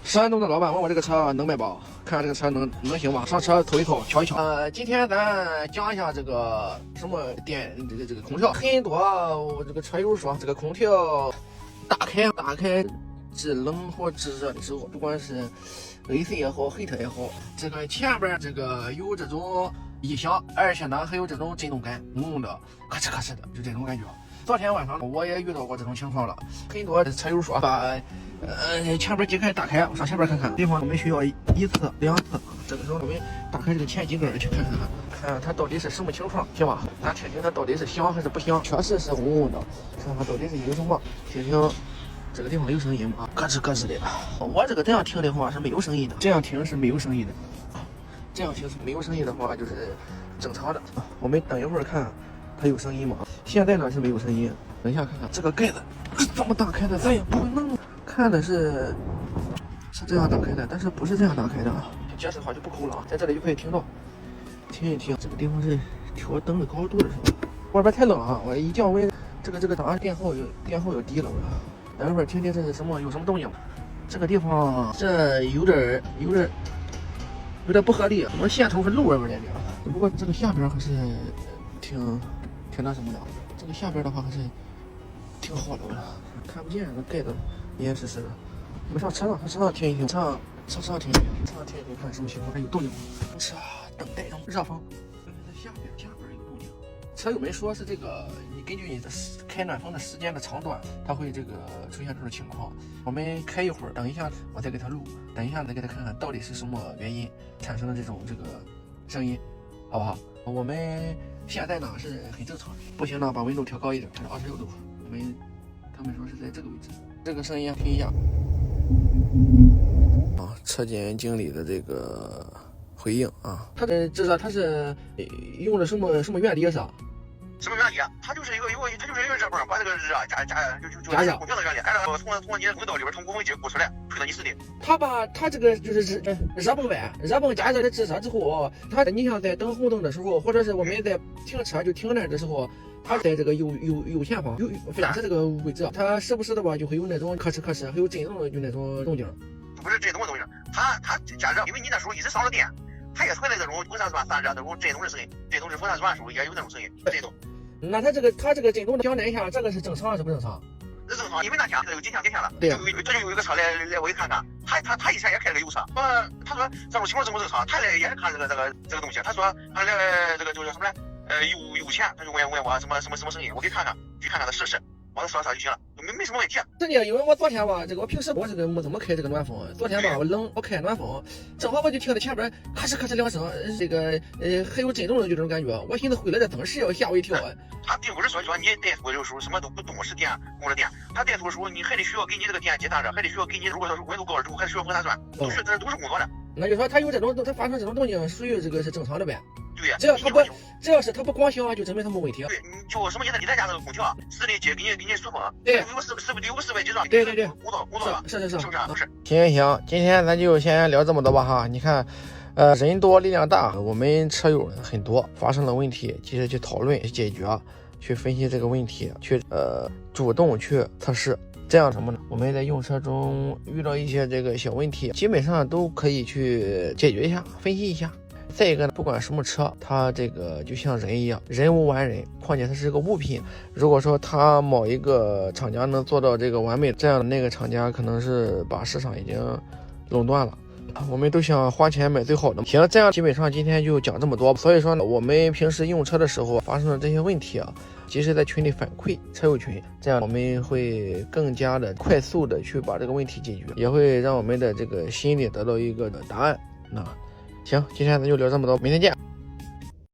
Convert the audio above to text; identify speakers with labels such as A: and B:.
A: 山东的老板问我这个车能卖不？看这个车能行吗？上车透一透，瞧一瞧。今天咱讲一下这个什么电这个空调。很多我这个车友说，这个空调打开制冷或制热的时候，不管是 AC 也好 ，heat 也好，这个前边这个有这种异响，而且呢还有这种震动感，嗡嗡的，咔哧咔哧的，就这种感觉。昨天晚上我也遇到过这种情况了，很多车友说把前边机开打开，我上前边看看，地方我们需要一次两次，这个时候我们打开这个前机盖去看看它到底是什么情况，行吧？咱听听它到底是响还是不响，确实是嗡嗡的，看看到底是因为什么，听听这个地方有声音吗？咯吱咯吱的。我这个这样听的话是没有声音的，这样听是没有声音的，这样听是没有声音的话就是正常的。我们等一会儿看它有声音吗？现在呢是没有声音，等一下看看这个盖子怎么打开的，咱也不能看的是这样打开的，但是不是这样打开的啊？解释的话就不抠了啊，在这里就可以听到，听一听。这个地方是调灯的高度的时候，外边太冷啊，我一降温，这个档案电耗又低了。等一会儿听听这是什么，有什么动静。这个地方这有点不合理，我线头是露外边点，不过这个下边还是挺那什么的。这个下边的话还是挺好的，看不见那盖子严实实的。我们上车上听一听，上听一听，看什么情况，还有动静吗？车等待中，热风，在下边有动静。车友们说是这个，你根据你的开暖风的时间的长短，它会这个出现这种情况。我们开一会儿，等一下我再给它录，等一下再给它看看到底是什么原因产生的这个声音，好不好？我们现在呢是很正常的，不行呢把温度调高一点，调到26度。他们说是在这个位置，这个声音听一下。车间经理的这个回应啊，他的这个他是用的什么原理是吧？
B: 什么原理啊？它就是一个热泵，把这个热加空调的原理，按照从你的轨道里边从鼓风机鼓出来，推到你室里。
A: 它这个就是热泵加热的制热之后，你像在等红灯的时候，或者是我们在停车就停那儿的时候，它在这个右前方非常是这个位置，它时不时的吧就会有那种咔哧，还有震动的就那种动静。
B: 不是震动的动静，它加热，因为你那时候一直烧着电，它也存在这种风扇转散热那种震动的声音，震动是风扇转的时候也有那种声音震动。
A: 那它这个震动讲一下，这个是正常还是不正常？
B: 是正常，因为那天这有几天了，
A: 对，
B: 这就有一个车来我一看，他以前也开了个油车，他说这种情况正不正常？他来也是看这个东西，他说他来这个就是什么呢？油钱，他就问我什么声音，我给看看他的试试，往他说就行了，没什么问题。
A: 是的，因为我昨天吧，我平时我这个没怎么开这个暖风，昨天吧我冷，我开暖风，正好我就听到前边咔哧两声，这个还有震动的这种感觉，我寻思回来这灯是要吓我一跳。
B: 他并不是说你带出的时候什么都不动是电供着电，他带出的时候你还得需要给你这个电机散热，还得需要给你如果说是温度高了之后还需要风扇转，这都是工作的。
A: 那就说他有它发生这种动静，属于这个是正常的呗。
B: 对呀，
A: 只要是它不光响，就证明它没问题。
B: 对，你就什么意思？你在家那个空调，室内机给你输风，
A: 对，
B: 有个室外机上，
A: 对，
B: 工作了，
A: 是，
B: 是不是？都是。
A: 行，今天咱就先聊这么多吧哈。你看，人多力量大，我们车友很多，发生了问题，及时去讨论、解决、去分析这个问题，去主动去测试。这样什么呢？我们在用车中遇到一些这个小问题，基本上都可以去解决一下、分析一下。再一个呢，不管什么车，它这个就像人一样，人无完人，况且它是个物品。如果说它某一个厂家能做到这个完美，这样的那个厂家可能是把市场已经垄断了。我们都想花钱买最好的。行，这样基本上今天就讲这么多。所以说呢，我们平时用车的时候发生的这些问题啊，及时在群里反馈车友群，这样我们会更加的快速的去把这个问题解决，也会让我们的这个心里得到一个答案。那行，今天咱就聊这么多，明天见。